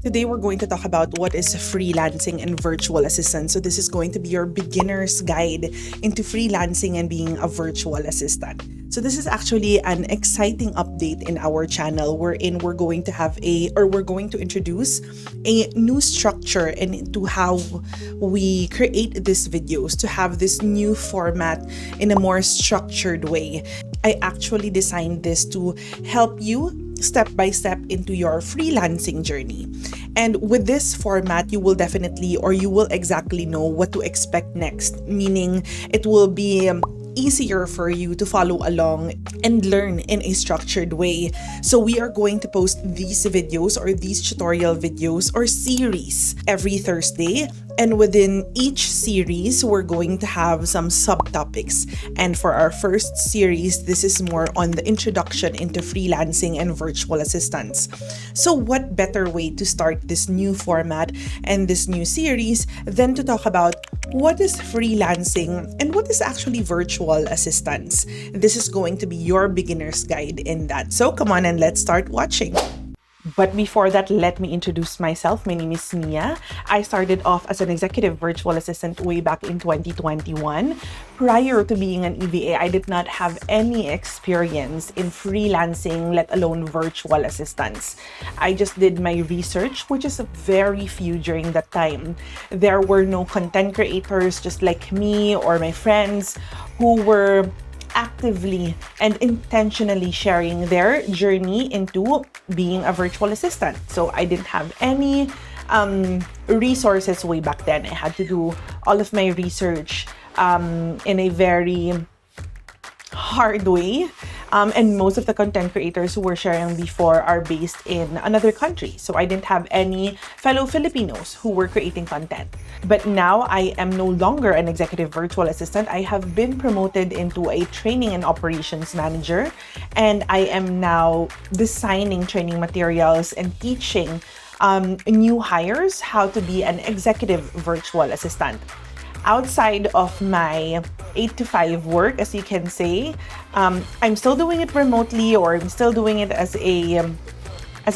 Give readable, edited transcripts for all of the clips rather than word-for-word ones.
Today, we're going to talk about what is freelancing and virtual assistant. So this is going to be your beginner's guide into freelancing and being a virtual assistant. So this is actually an exciting update in our channel wherein we're going to introduce a new structure into how we create these videos, to have this new format in a more structured way. I actually designed this to help you step by step into your freelancing journey. And with this format, you will exactly know what to expect next, meaning it will be easier for you to follow along and learn in a structured way. So we are going to post these videos or these tutorial videos or series every Thursday. And within each series, we're going to have some subtopics. And for our first series, this is more on the introduction into freelancing and virtual assistants. So what better way to start this new format and this new series than to talk about what is freelancing and what is actually virtual assistants? This is going to be your beginner's guide in that. So come on and let's start watching. But before that, let me introduce myself. My name is Mia. I started off as an executive virtual assistant way back in 2021. Prior to being an EVA, I did not have any experience in freelancing, let alone virtual assistants. I just did my research, which is very few during that time. There were no content creators just like me or my friends who were actively and intentionally sharing their journey into being a virtual assistant. So I didn't have any resources way back then. I had to do all of my research in a very hard way. And most of the content creators who were sharing before are based in another country. So I didn't have any fellow Filipinos who were creating content. But now I am no longer an executive virtual assistant. I have been promoted into a training and operations manager. And I am now designing training materials and teaching new hires how to be an executive virtual assistant. Outside of my 8 to 5 work, as you can say, I'm still doing it remotely, or I'm still doing it as a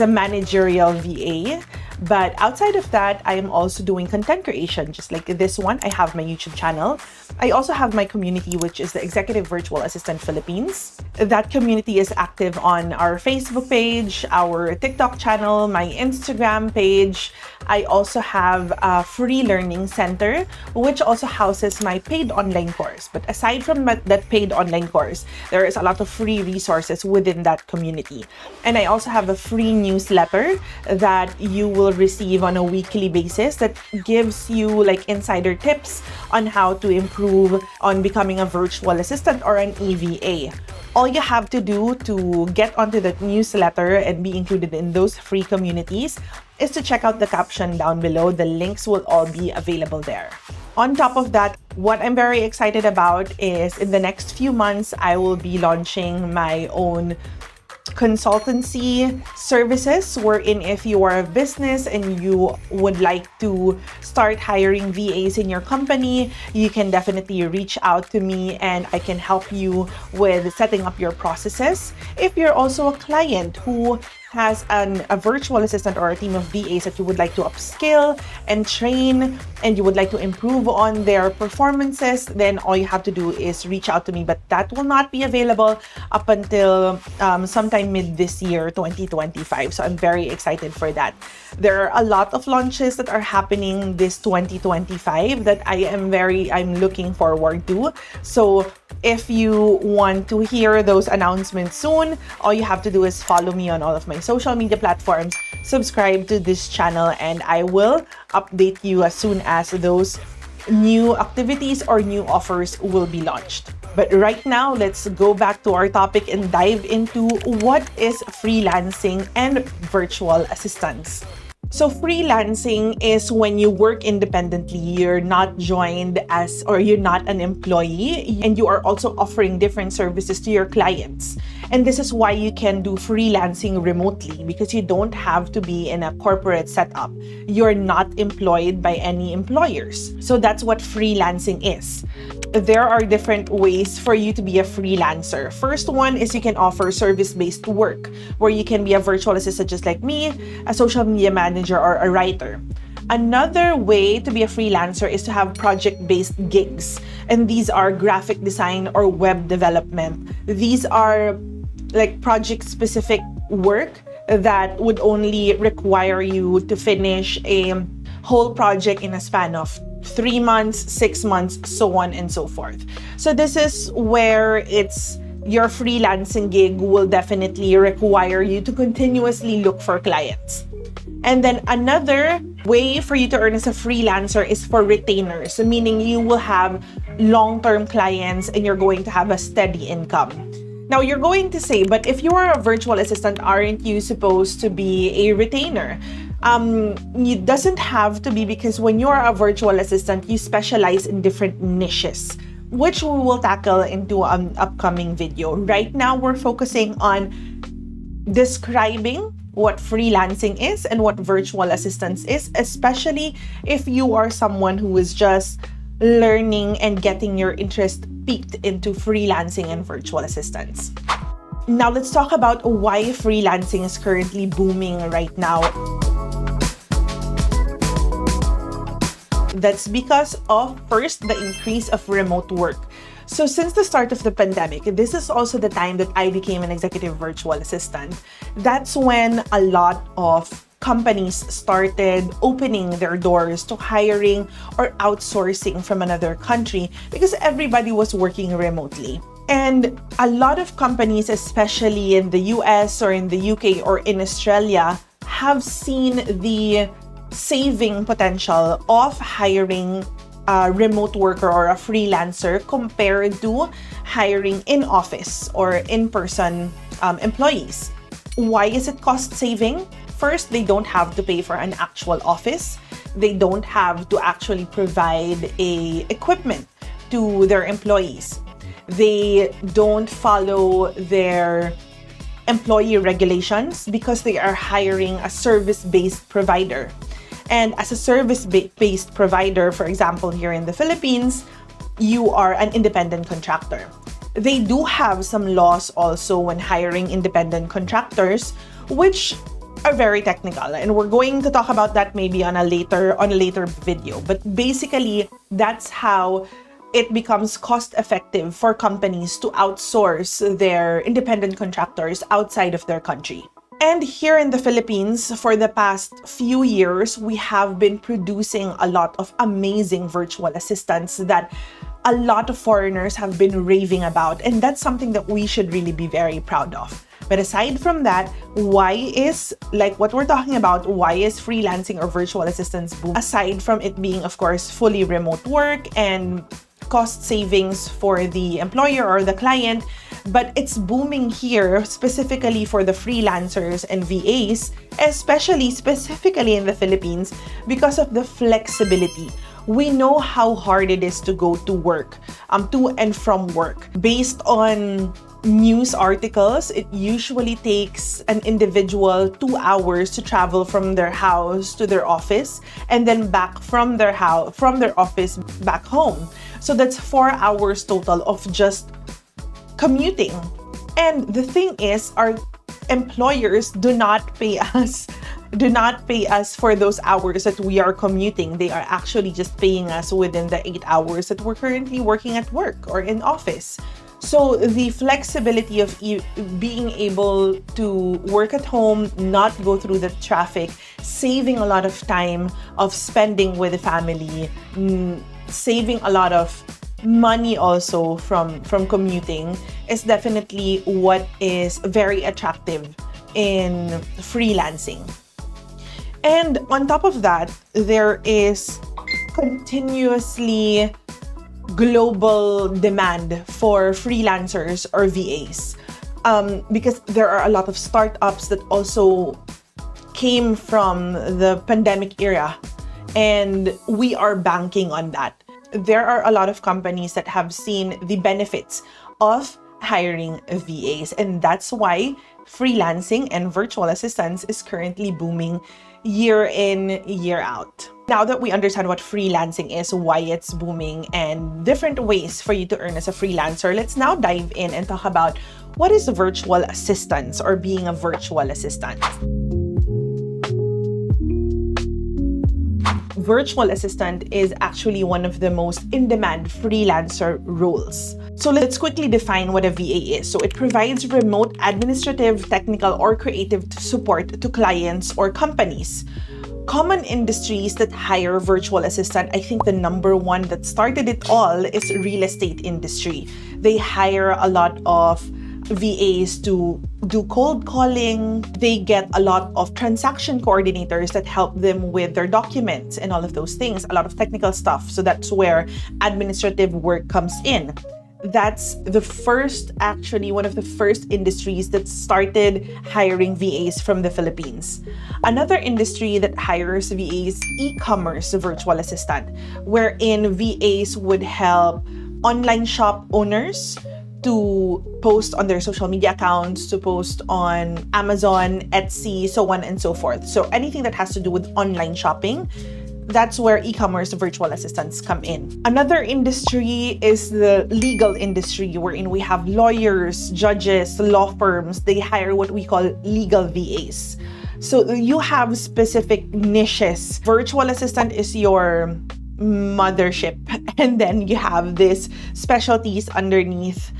managerial VA. But outside of that, I am also doing content creation, just like this one. I have my YouTube channel. I also have my community, which is the Executive Virtual Assistant Philippines. That community is active on our Facebook page, our TikTok channel, my Instagram page. I also have a free learning center, which also houses my paid online course. But aside from that paid online course, there is a lot of free resources within that community. And I also have a free newsletter that you will receive on a weekly basis that gives you like insider tips on how to improve on becoming a virtual assistant or an EVA. All you have to do to get onto that newsletter and be included in those free communities is to check out the caption down below. The links will all be available there. On top of that, what I'm very excited about is in the next few months, I will be launching my own consultancy services, wherein if you are a business and you would like to start hiring VAs in your company, you can definitely reach out to me and I can help you with setting up your processes. If you're also a client who has a virtual assistant or a team of VAs that you would like to upskill and train and you would like to improve on their performances, then all you have to do is reach out to me. But that will not be available up until sometime mid this year, 2025. So I'm very excited for that. There are a lot of launches that are happening this 2025 that I'm looking forward to. So if you want to hear those announcements soon, all you have to do is follow me on all of my social media platforms, subscribe to this channel, and I will update you as soon as those new activities or new offers will be launched. But right now, let's go back to our topic and dive into what is freelancing and virtual assistants. So freelancing is when you work independently, you're not joined you're not an employee, and you are also offering different services to your clients. And this is why you can do freelancing remotely, because you don't have to be in a corporate setup. You're not employed by any employers. So that's what freelancing is. There are different ways for you to be a freelancer. First one is you can offer service-based work, where you can be a virtual assistant just like me, a social media manager, or a writer. Another way to be a freelancer is to have project-based gigs. And these are graphic design or web development. These are like project-specific work that would only require you to finish a whole project in a span of 3 months, 6 months, so on and so forth. So this is where your freelancing gig will definitely require you to continuously look for clients. And then another way for you to earn as a freelancer is for retainers, meaning you will have long-term clients and you're going to have a steady income. Now, you're going to say, but if you are a virtual assistant, aren't you supposed to be a retainer? It doesn't have to be, because when you are a virtual assistant, you specialize in different niches, which we will tackle into an upcoming video. Right now, we're focusing on describing what freelancing is and what virtual assistance is, especially if you are someone who is just learning and getting your interest peaked into freelancing and virtual assistance. Now let's talk about why freelancing is currently booming right now. That's because of, first, the increase of remote work. So since the start of the pandemic, this is also the time that I became an executive virtual assistant. That's when a lot of companies started opening their doors to hiring or outsourcing from another country, because everybody was working remotely. And a lot of companies, especially in the US or in the UK or in Australia, have seen the saving potential of hiring a remote worker or a freelancer compared to hiring in office or in-person employees. Why is it cost saving? First, they don't have to pay for an actual office. They don't have to actually provide equipment to their employees. They don't follow their employee regulations because they are hiring a service-based provider. And as a service-based provider, for example, here in the Philippines, you are an independent contractor. They do have some laws also when hiring independent contractors, which are very technical. And we're going to talk about that maybe on a later video. But basically, that's how it becomes cost-effective for companies to outsource their independent contractors outside of their country. And here in the Philippines, for the past few years, we have been producing a lot of amazing virtual assistants that a lot of foreigners have been raving about. And that's something that we should really be very proud of. But aside from that, why is, like what we're talking about, why is freelancing or virtual assistance boom? Aside from it being, of course, fully remote work and cost savings for the employer or the client, but it's booming here specifically for the freelancers and VAs, specifically in the Philippines, because of the flexibility. We know how hard it is to go to work, to and from work. Based on news articles, it usually takes an individual 2 hours to travel from their house to their office, and then back from their office back home. So that's 4 hours total of just commuting. And the thing is, our employers do not pay us for those hours that we are commuting. They are actually just paying us within the 8 hours that we're currently working at work or in office. So the flexibility of being able to work at home, not go through the traffic, saving a lot of time of spending with the family, saving a lot of money also from commuting, is definitely what is very attractive in freelancing. And on top of that, there is continuously global demand for freelancers or VAs, because there are a lot of startups that also came from the pandemic era, and we are banking on that. There are a lot of companies that have seen the benefits of hiring VAs. And that's why freelancing and virtual assistants is currently booming year in, year out. Now that we understand what freelancing is, why it's booming, and different ways for you to earn as a freelancer, let's now dive in and talk about what is virtual assistance or being a virtual assistant. Virtual assistant is actually one of the most in-demand freelancer roles. So let's quickly define what a VA is. So it provides remote administrative, technical, or creative support to clients or companies. Common industries that hire virtual assistant, I think the number one that started it all is real estate industry. They hire a lot of VAs to do cold calling. They get a lot of transaction coordinators that help them with their documents and all of those things, a lot of technical stuff. So that's where administrative work comes in. That's one of the first industries that started hiring VAs from the Philippines. Another industry that hires VAs, e-commerce virtual assistant, wherein VAs would help online shop owners to post on their social media accounts, to post on Amazon, Etsy, so on and so forth. So anything that has to do with online shopping, that's where e-commerce virtual assistants come in. Another industry is the legal industry, wherein we have lawyers, judges, law firms. They hire what we call legal VAs. So you have specific niches. Virtual assistant is your mothership, and then you have these specialties underneath,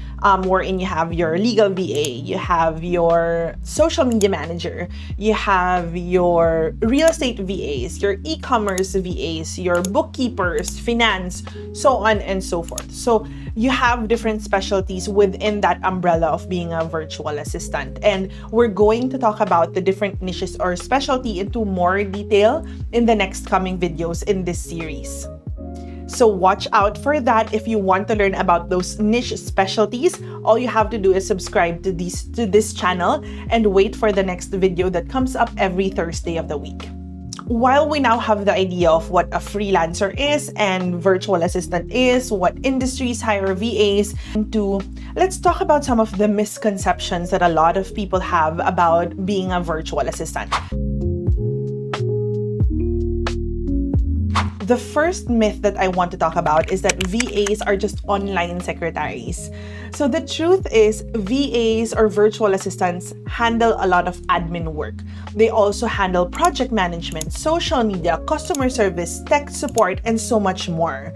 wherein you have your legal VA, you have your social media manager, you have your real estate VAs, your e-commerce VAs, your bookkeepers, finance, so on and so forth. So you have different specialties within that umbrella of being a virtual assistant. And we're going to talk about the different niches or specialty into more detail in the next coming videos in this series. So watch out for that. If you want to learn about those niche specialties, all you have to do is subscribe to this channel and wait for the next video that comes up every Thursday of the week. While we now have the idea of what a freelancer is and virtual assistant is, what industries hire VAs, let's talk about some of the misconceptions that a lot of people have about being a virtual assistant. The first myth that I want to talk about is that VAs are just online secretaries. So the truth is, VAs or virtual assistants handle a lot of admin work. They also handle project management, social media, customer service, tech support, and so much more.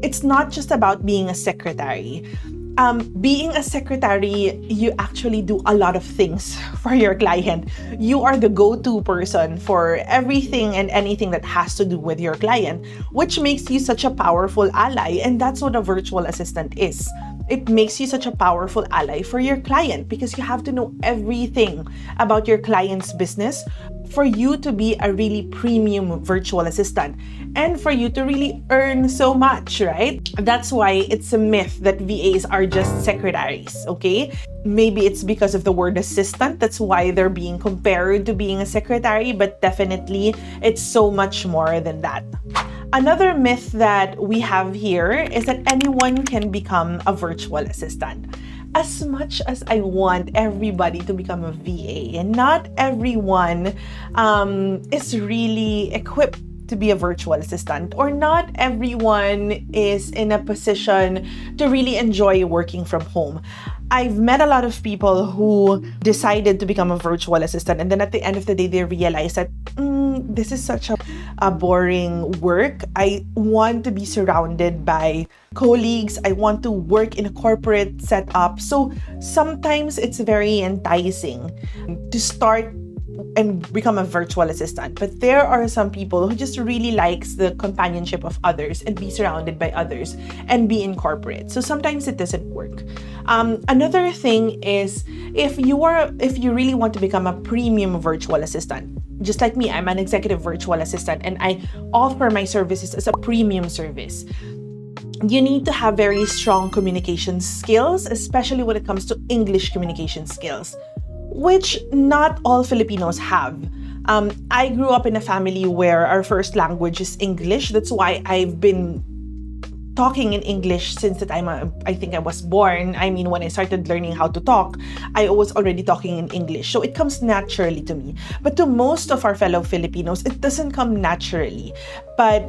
It's not just about being a secretary. Being a secretary, you actually do a lot of things for your client. You are the go-to person for everything and anything that has to do with your client, which makes you such a powerful ally. And that's what a virtual assistant is. It makes you such a powerful ally for your client because you have to know everything about your client's business for you to be a really premium virtual assistant and for you to really earn so much, right? That's why it's a myth that VAs are just secretaries, okay? Maybe it's because of the word assistant. That's why they're being compared to being a secretary, but definitely it's so much more than that. Another myth that we have here is that anyone can become a virtual assistant. As much as I want everybody to become a VA, and not everyone is really equipped to be a virtual assistant, or not everyone is in a position to really enjoy working from home. I've met a lot of people who decided to become a virtual assistant, and then at the end of the day, they realized that this is such a boring work. I want to be surrounded by colleagues. I want to work in a corporate setup. So sometimes it's very enticing to start and become a virtual assistant. But there are some people who just really likes the companionship of others and be surrounded by others and be in corporate. So sometimes it doesn't work. Another thing is if you really want to become a premium virtual assistant, just like me, I'm an executive virtual assistant and I offer my services as a premium service. You need to have very strong communication skills, especially when it comes to English communication skills, which not all Filipinos have. I grew up in a family where our first language is English. That's why I've been talking in English since the time I think I was born. I mean, when I started learning how to talk, I was already talking in English. So it comes naturally to me. But to most of our fellow Filipinos, it doesn't come naturally. But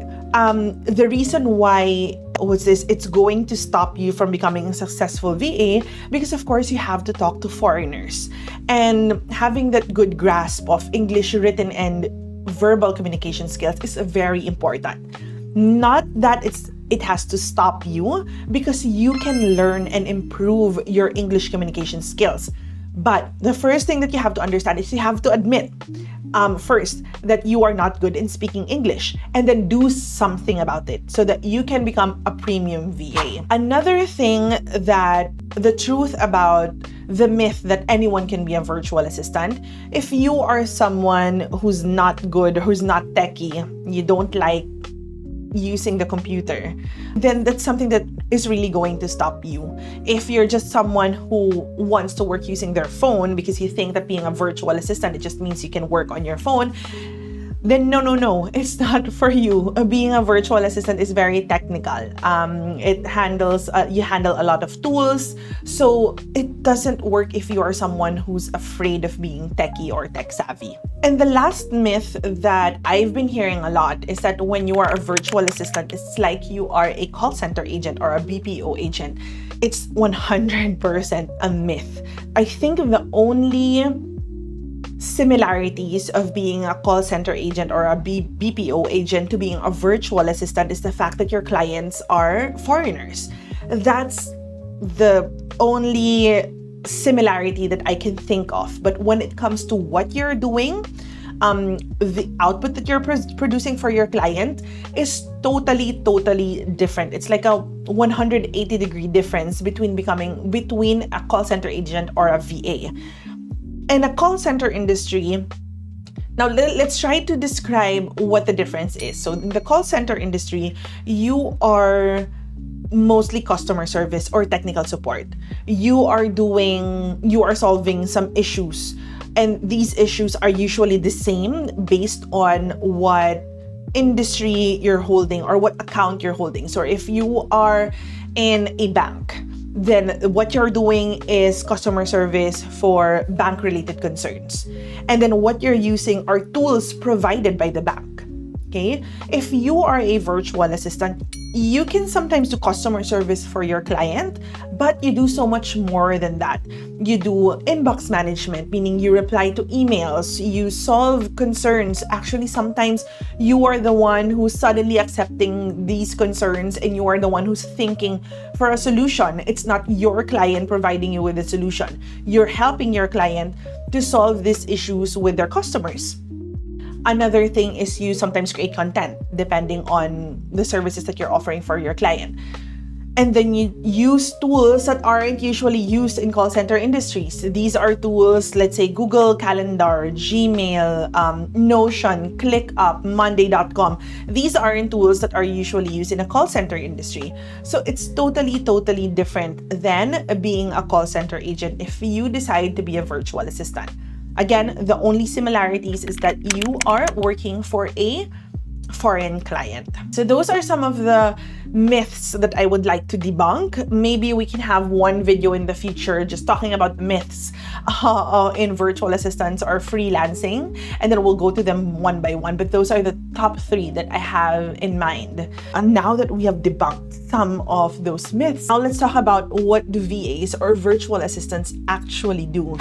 the reason why was this, it's going to stop you from becoming a successful VA because, of course, you have to talk to foreigners. And having that good grasp of English written and verbal communication skills is very important. Not that it has to stop you, because you can learn and improve your English communication skills. But the first thing that you have to understand is you have to admit first that you are not good in speaking English, and then do something about it so that you can become a premium VA. Another thing, that the truth about the myth that anyone can be a virtual assistant, if you are someone who's not good, who's not techie, you don't like using the computer, then that's something that is really going to stop you. If you're just someone who wants to work using their phone because you think that being a virtual assistant, it just means you can work on your phone, then no, it's not for you. Being a virtual assistant is very technical. It handles, you handle a lot of tools, so it doesn't work if you are someone who's afraid of being techie or tech savvy. And the last myth that I've been hearing a lot is that when you are a virtual assistant, it's like you are a call center agent or a BPO agent. It's 100% a myth. I think the only similarities of being a call center agent or a BPO agent to being a virtual assistant is the fact that your clients are foreigners. That's the only similarity that I can think of. But when it comes to what you're doing, the output that you're producing for your client is totally different. It's like a 180-degree difference between a call center agent or a VA. In a call center industry, now let's try to describe what the difference is. So in the call center industry, you are mostly customer service or technical support. You are solving some issues, and these issues are usually the same based on what industry you're holding or what account you're holding. So if you are in a bank, then what you're doing is customer service for bank-related concerns. And then what you're using are tools provided by the bank. Okay? If you are a virtual assistant, you can sometimes do customer service for your client, but you do so much more than that. You do inbox management, meaning you reply to emails, you solve concerns. Actually, sometimes you are the one who's suddenly accepting these concerns, and you are the one who's thinking for a solution. It's not your client providing you with a solution. You're helping your client to solve these issues with their customers. Another thing is you sometimes create content depending on the services that you're offering for your client. And then you use tools that aren't usually used in call center industries. These are tools, let's say Google Calendar, Gmail, Notion, ClickUp, Monday.com. These aren't tools that are usually used in a call center industry. So it's totally different than being a call center agent if you decide to be a virtual assistant. Again, the only similarities is that you are working for a foreign client. So those are some of the myths that I would like to debunk. Maybe we can have one video in the future just talking about myths in virtual assistants or freelancing, and then we'll go to them one by one. But those are the top 3 that I have in mind. And now that we have debunked some of those myths, now let's talk about what do VAs or virtual assistants actually do.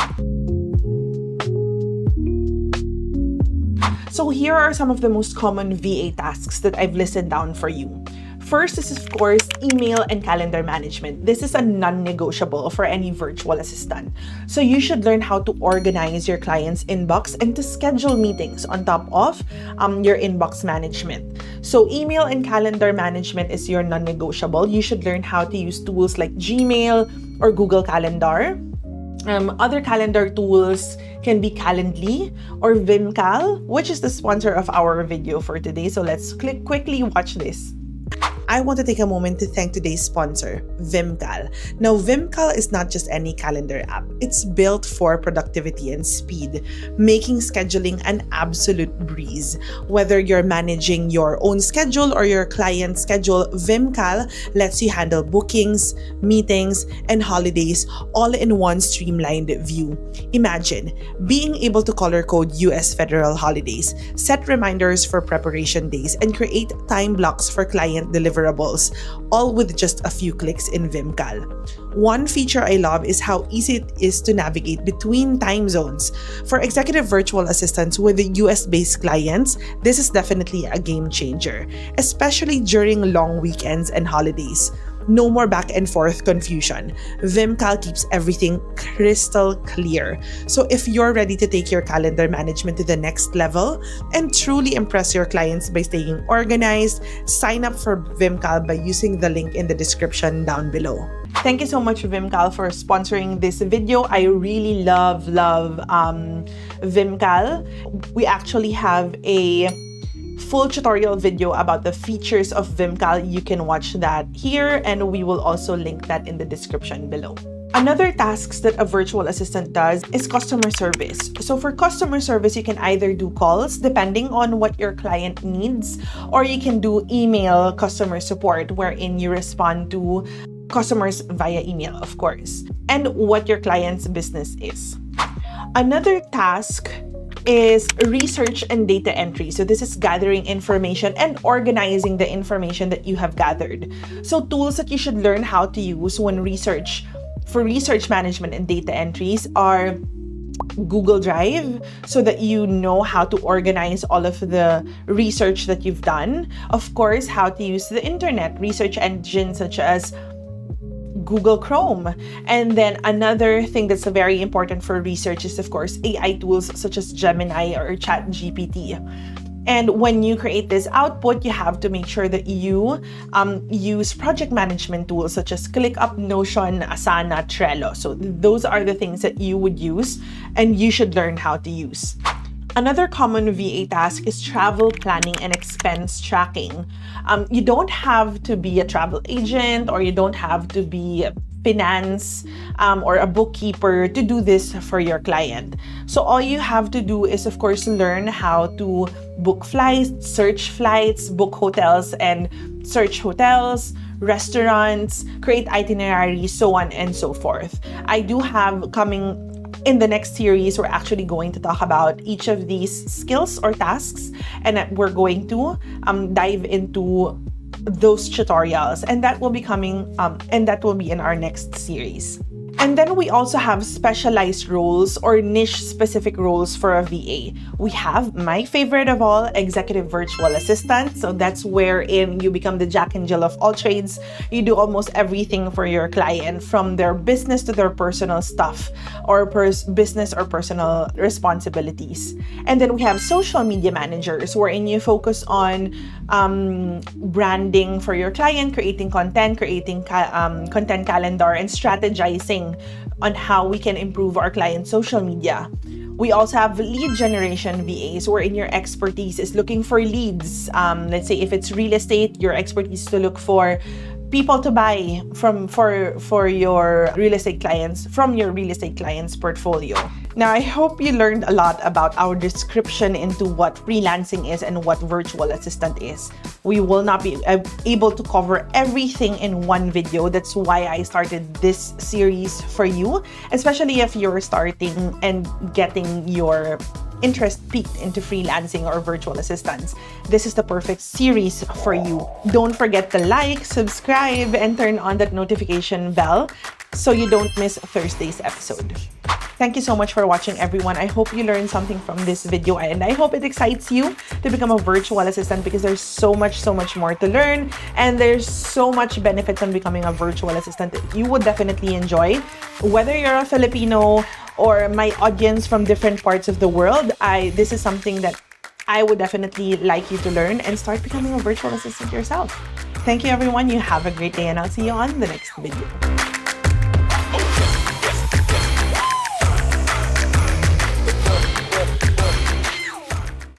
So here are some of the most common VA tasks that I've listed down for you. First is, of course, email and calendar management. This is a non-negotiable for any virtual assistant. So you should learn how to organize your client's inbox and to schedule meetings on top of your inbox management. So email and calendar management is your non-negotiable. You should learn how to use tools like Gmail or Google Calendar. Other calendar tools can be Calendly or Vimcal, which is the sponsor of our video for today. So let's quickly watch this. I want to take a moment to thank today's sponsor, Vimcal. Now, Vimcal is not just any calendar app. It's built for productivity and speed, making scheduling an absolute breeze. Whether you're managing your own schedule or your client's schedule, Vimcal lets you handle bookings, meetings, and holidays all in one streamlined view. Imagine being able to color code US federal holidays, set reminders for preparation days, and create time blocks for client deliverables, all with just a few clicks in Vimcal. One feature I love is how easy it is to navigate between time zones. For executive virtual assistants with US-based clients, this is definitely a game changer, especially during long weekends and holidays. No more back and forth confusion. Vimcal keeps everything crystal clear. So if you're ready to take your calendar management to the next level and truly impress your clients by staying organized, sign up for Vimcal by using the link in the description down below. Thank you so much, Vimcal, for sponsoring this video. I really love Vimcal. We actually have a full tutorial video about the features of Vimcal. You can watch that here, and we will also link that in the description below. Another tasks that a virtual assistant does is customer service. So for customer service, you can either do calls depending on what your client needs, or you can do email customer support wherein you respond to customers via email, of course, and what your client's business is. Another task is research and data entry. So this is gathering information and organizing the information that you have gathered. So tools that you should learn how to use when for research management and data entries are Google Drive, so that you know how to organize all of the research that you've done. Of course, how to use the internet, research engines such as Google Chrome. And then another thing that's very important for research is, of course, AI tools such as Gemini or ChatGPT. And when you create this output, you have to make sure that you use project management tools such as ClickUp, Notion, Asana, Trello. So those are the things that you would use and you should learn how to use. Another common VA task is travel planning and expense tracking. You don't have to be a travel agent, or you don't have to be finance or a bookkeeper to do this for your client. So all you have to do is, of course, learn how to book flights, book hotels and search hotels, restaurants, create itineraries, so on and so forth. I do have coming in the next series, we're actually going to talk about each of these skills or tasks, and we're going to dive into those tutorials, and that will be coming and that will be in our next series. And then we also have specialized roles or niche specific roles for a VA. We have my favorite of all, executive virtual assistant. So that's wherein you become the Jack and Jill of all trades. You do almost everything for your client, from their business to their personal stuff or business or personal responsibilities. And then we have social media managers, wherein you focus on branding for your client, creating content, content calendar, and strategizing on how we can improve our client's social media. We also have lead generation VAs, wherein your expertise is looking for leads. Let's say if it's real estate, your expertise to look for people to buy for your real estate clients, from your real estate clients portfolio. Now, I hope you learned a lot about our description into what freelancing is and what virtual assistant is. We will not be able to cover everything in one video. That's why I started this series for you, especially if you're starting and getting your interest peaked into freelancing or virtual assistants. This is the perfect series for you. Don't forget to like, subscribe, and turn on that notification bell so you don't miss Thursday's episode. Thank you so much for watching, everyone. I hope you learned something from this video, and I hope it excites you to become a virtual assistant, because there's so much more to learn, and there's so much benefits on becoming a virtual assistant that you would definitely enjoy. Whether you're a Filipino or my audience from different parts of the world, this is something that I would definitely like you to learn and start becoming a virtual assistant yourself. Thank you, everyone. You have a great day, and I'll see you on the next video.